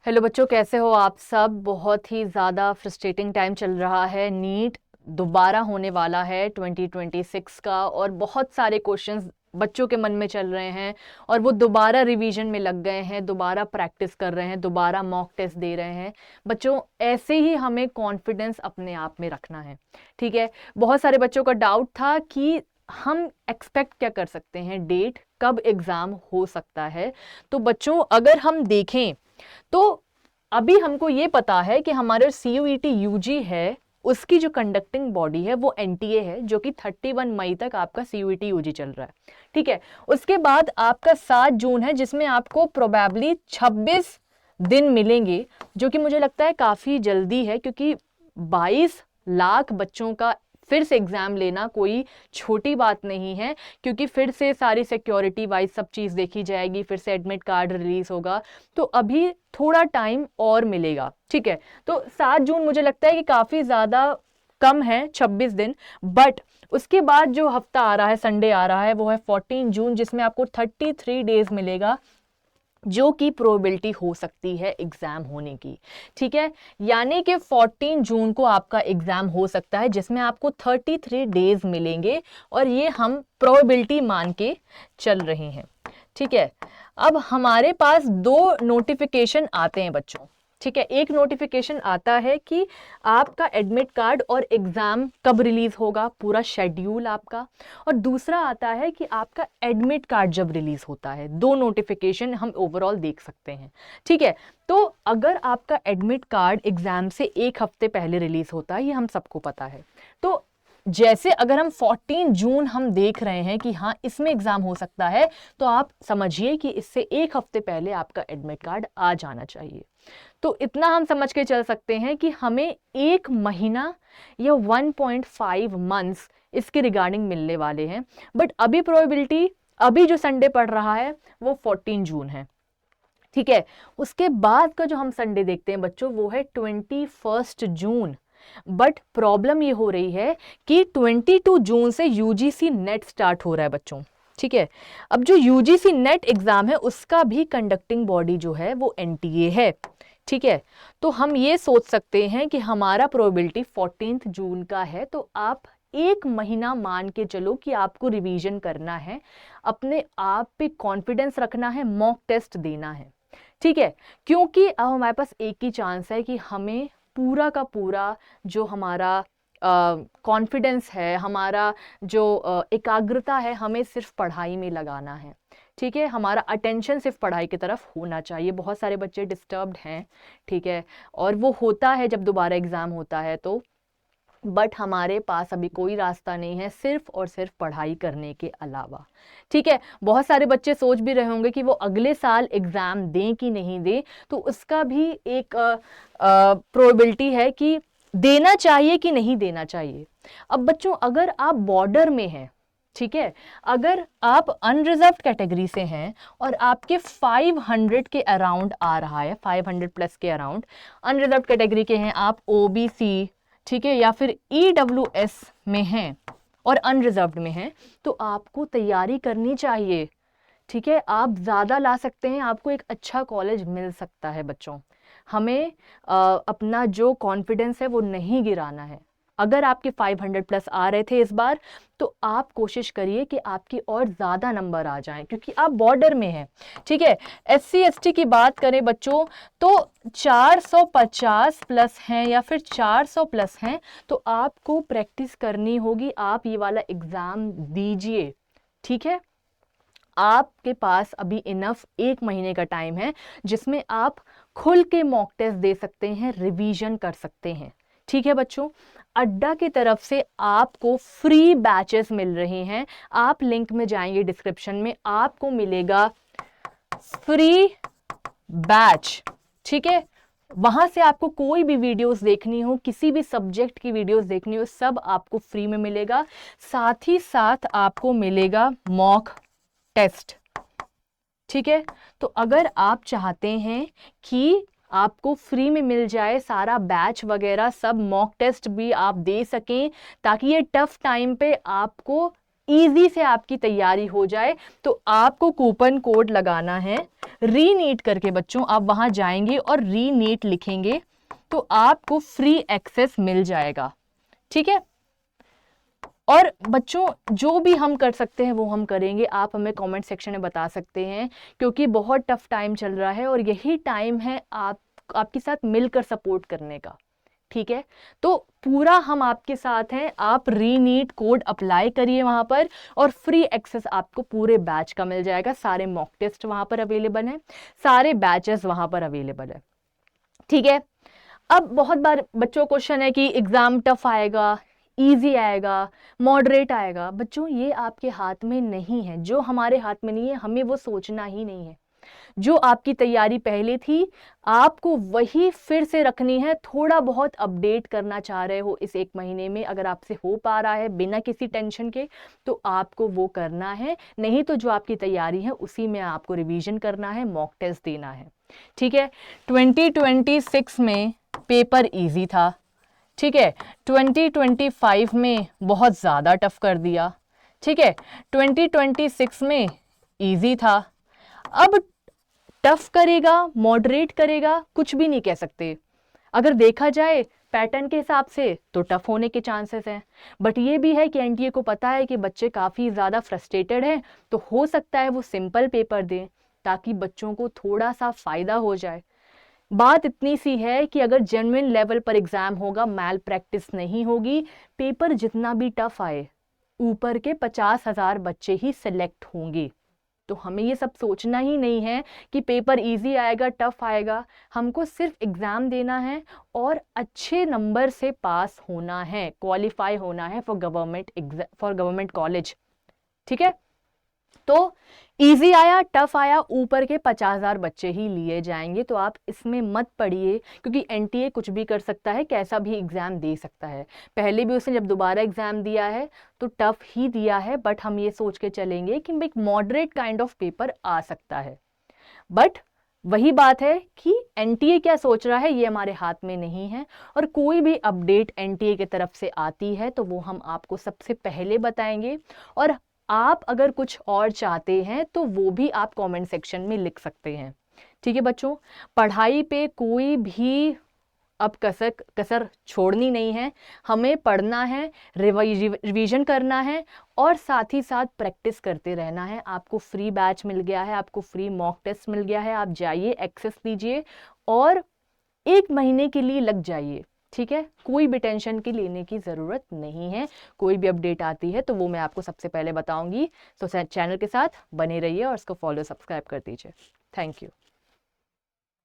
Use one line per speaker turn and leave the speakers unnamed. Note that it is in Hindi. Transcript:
हेलो बच्चों, कैसे हो आप सब। बहुत ही ज़्यादा फ्रस्ट्रेटिंग टाइम चल रहा है। नीट दोबारा होने वाला है 2026 का, और बहुत सारे क्वेश्चंस बच्चों के मन में चल रहे हैं और वो दोबारा रिवीजन में लग गए हैं, दोबारा प्रैक्टिस कर रहे हैं, दोबारा मॉक टेस्ट दे रहे हैं। बच्चों, ऐसे ही हमें कॉन्फिडेंस अपने आप में रखना है, ठीक है। बहुत सारे बच्चों का डाउट था कि हम एक्सपेक्ट क्या कर सकते हैं, डेट कब एग्ज़ाम हो सकता है। तो बच्चों, अगर हम देखें तो अभी हमको ये पता है कि हमारे CUET UG है, उसकी जो कंडक्टिंग बॉडी है वो NTA है, जो कि 31 मई तक आपका CUET UG चल रहा है, ठीक है। उसके बाद आपका 7 जून है, जिसमें आपको प्रोबेबली 26 दिन मिलेंगे, जो कि मुझे लगता है काफ़ी जल्दी है, क्योंकि 22 लाख बच्चों का फिर से एग्ज़ाम लेना कोई छोटी बात नहीं है, क्योंकि फिर से सारी सिक्योरिटी वाइज सब चीज़ देखी जाएगी, फिर से एडमिट कार्ड रिलीज होगा, तो अभी थोड़ा टाइम और मिलेगा, ठीक है। तो 7 जून मुझे लगता है कि काफ़ी ज़्यादा कम है, 26 दिन। बट उसके बाद जो हफ्ता आ रहा है, संडे आ रहा है, वो है 14 जून, जिसमें आपको 33 डेज मिलेगा, जो कि प्रोबेबिलिटी हो सकती है एग्जाम होने की, ठीक है। यानी कि 14 जून को आपका एग्जाम हो सकता है, जिसमें आपको 33 डेज मिलेंगे, और ये हम प्रोबेबिलिटी मान के चल रहे हैं, ठीक है। अब हमारे पास दो नोटिफिकेशन आते हैं बच्चों, ठीक है। एक नोटिफिकेशन आता है कि आपका एडमिट कार्ड और एग्जाम कब रिलीज होगा, पूरा शेड्यूल आपका, और दूसरा आता है कि आपका एडमिट कार्ड जब रिलीज होता है। दो नोटिफिकेशन हम ओवरऑल देख सकते हैं, ठीक है। तो अगर आपका एडमिट कार्ड एग्जाम से एक हफ्ते पहले रिलीज होता है, ये हम सबको पता है। तो जैसे अगर हम 14 जून हम देख रहे हैं कि हाँ इसमें एग्जाम हो सकता है, तो आप समझिए कि इससे एक हफ्ते पहले आपका एडमिट कार्ड आ जाना चाहिए। तो इतना हम समझ के चल सकते हैं कि हमें एक महीना या 1.5 मंथ्स इसके रिगार्डिंग मिलने वाले हैं। बट अभी प्रोबेबिलिटी, अभी जो संडे पड़ रहा है वो 14 जून है, ठीक है। उसके बाद का जो हम संडे देखते हैं बच्चों, वो है 21 जून। बट प्रॉब्लम ये हो रही है कि 22 जून से UGC नेट स्टार्ट हो रहा है बच्चों, ठीक है। अब जो UGC नेट एग्जाम है, उसका भी कंडक्टिंग बॉडी जो है वो NTA है, ठीक है। तो हम ये सोच सकते हैं कि हमारा प्रोबेबिलिटी 14 जून का है। तो आप एक महीना मान के चलो कि आपको रिवीजन करना है, अपने आप पे कॉन्फिडेंस रखना है, मॉक टेस्ट देना है, ठीक है। क्योंकि अब हमारे पास एक ही चांस है कि हमें पूरा का पूरा जो हमारा कॉन्फिडेंस है, हमारा जो एकाग्रता है, हमें सिर्फ पढ़ाई में लगाना है, ठीक है। हमारा अटेंशन सिर्फ पढ़ाई की तरफ होना चाहिए। बहुत सारे बच्चे डिस्टर्ब्ड हैं, ठीक है, और वो होता है जब दोबारा एग्ज़ाम होता है तो। बट हमारे पास अभी कोई रास्ता नहीं है सिर्फ और सिर्फ पढ़ाई करने के अलावा, ठीक है। बहुत सारे बच्चे सोच भी रहे होंगे कि वो अगले साल एग्ज़ाम दें कि नहीं दें, तो उसका भी एक प्रोबेबिलिटी है कि देना चाहिए कि नहीं देना चाहिए। अब बच्चों, अगर आप बॉर्डर में हैं, ठीक है, अगर आप अनरिजर्व्ड कैटेगरी से हैं और आपके 500 के अराउंड आ रहा है, 500 प्लस के अराउंड अनरिजर्व्ड कैटेगरी के हैं आप, OBC, ठीक है, या फिर EWS में हैं और अनरिजर्व्ड में हैं, तो आपको तैयारी करनी चाहिए, ठीक है। आप ज़्यादा ला सकते हैं, आपको एक अच्छा कॉलेज मिल सकता है बच्चों। हमें अपना जो कॉन्फिडेंस है वो नहीं गिराना है। अगर आपके 500 प्लस आ रहे थे इस बार, तो आप कोशिश करिए कि आपकी और ज़्यादा नंबर आ जाएं, क्योंकि आप बॉर्डर में हैं, ठीक है। SC ST की बात करें बच्चों, तो 450 प्लस हैं या फिर 400 प्लस हैं, तो आपको प्रैक्टिस करनी होगी। आप ये वाला एग्ज़ाम दीजिए, ठीक है। आपके पास अभी इनफ एक महीने का टाइम है, जिसमें आप खुल के मॉक टेस्ट दे सकते हैं, रिवीजन कर सकते हैं, ठीक है बच्चों। अड्डा की तरफ से आपको फ्री बैचेस मिल रहे हैं। आप लिंक में जाएंगे डिस्क्रिप्शन में, आपको मिलेगा फ्री बैच, ठीक है। वहां से आपको कोई भी वीडियोस देखनी हो, किसी भी सब्जेक्ट की वीडियोस देखनी हो, सब आपको फ्री में मिलेगा। साथ ही साथ आपको मिलेगा मॉक टेस्ट, ठीक है। तो अगर आप चाहते हैं कि आपको फ्री में मिल जाए सारा बैच वगैरह सब, मॉक टेस्ट भी आप दे सकें, ताकि ये टफ टाइम पे आपको इजी से आपकी तैयारी हो जाए, तो आपको कूपन कोड लगाना है रीनीट करके। बच्चों आप वहां जाएंगे और रीनीट लिखेंगे तो आपको फ्री एक्सेस मिल जाएगा, ठीक है। और बच्चों जो भी हम कर सकते हैं वो हम करेंगे, आप हमें कमेंट सेक्शन में बता सकते हैं, क्योंकि बहुत टफ टाइम चल रहा है और यही टाइम है आपके साथ मिलकर सपोर्ट करने का, ठीक है। तो पूरा हम आपके साथ हैं, आप रीनीट कोड अप्लाई करिए वहां पर और फ्री एक्सेस आपको पूरे बैच का मिल जाएगा। सारे मॉक टेस्ट वहां पर अवेलेबल हैं, सारे बैचेस वहां पर अवेलेबल है, ठीक है। अब बहुत बार बच्चों क्वेश्चन है कि एग्जाम टफ आएगा, इजी आएगा, मॉडरेट आएगा। बच्चों ये आपके हाथ में नहीं है, जो हमारे हाथ में नहीं है हमें वो सोचना ही नहीं है। जो आपकी तैयारी पहले थी आपको वही फिर से रखनी है। थोड़ा बहुत अपडेट करना चाह रहे हो इस 1 महीने में, अगर आपसे हो पा रहा है बिना किसी टेंशन के, तो आपको वो करना है। नहीं तो जो आपकी तैयारी है उसी में आपको रिवीजन करना है, मॉक टेस्ट देना है, ठीक है। 2026 में पेपर इजी था, ठीक है। 2025 में बहुत ज़्यादा टफ कर दिया, ठीक है। 2026 में इजी था, अब टफ करेगा मॉडरेट करेगा कुछ भी नहीं कह सकते। अगर देखा जाए पैटर्न के हिसाब से तो टफ होने के चांसेस हैं, बट ये भी है कि एनटीए को पता है कि बच्चे काफ़ी ज़्यादा फ्रस्ट्रेटेड हैं, तो हो सकता है वो सिंपल पेपर दें ताकि बच्चों को थोड़ा सा फ़ायदा हो जाए। बात इतनी सी है कि अगर जेन्युइन लेवल पर एग्जाम होगा, मैल प्रैक्टिस नहीं होगी, पेपर जितना भी टफ आए ऊपर के 50,000 बच्चे ही सिलेक्ट होंगे। तो हमें ये सब सोचना ही नहीं है कि पेपर इजी आएगा टफ आएगा, हमको सिर्फ एग्जाम देना है और अच्छे नंबर से पास होना है, क्वालिफाई होना है फॉर गवर्नमेंट कॉलेज, ठीक है। तो इजी आया टफ आया ऊपर के 50,000 बच्चे ही लिए जाएंगे, तो आप इसमें मत पढ़िए, क्योंकि एनटीए कुछ भी कर सकता है, कैसा भी एग्जाम दे सकता है। पहले भी उसने जब दोबारा एग्जाम दिया है तो टफ ही दिया है, बट हम ये सोच के चलेंगे कि एक मॉडरेट काइंड ऑफ पेपर आ सकता है। बट वही बात है कि एनटीए क्या सोच रहा है ये हमारे हाथ में नहीं है, और कोई भी अपडेट एनटीए की तरफ से आती है तो वो हम आपको सबसे पहले बताएंगे। और आप अगर कुछ और चाहते हैं तो वो भी आप कमेंट सेक्शन में लिख सकते हैं, ठीक है बच्चों। पढ़ाई पे कोई भी अब कसर छोड़नी नहीं है, हमें पढ़ना है, रिवीजन करना है और साथ ही साथ प्रैक्टिस करते रहना है। आपको फ्री बैच मिल गया है, आपको फ्री मॉक टेस्ट मिल गया है, आप जाइए एक्सेस लीजिए और 1 महीने के लिए लग जाइए, ठीक है। कोई भी टेंशन की लेने की ज़रूरत नहीं है, कोई भी अपडेट आती है तो वो मैं आपको सबसे पहले बताऊंगी। तो चैनल के साथ बने रहिए और इसको फॉलो सब्सक्राइब कर दीजिए। Thank you.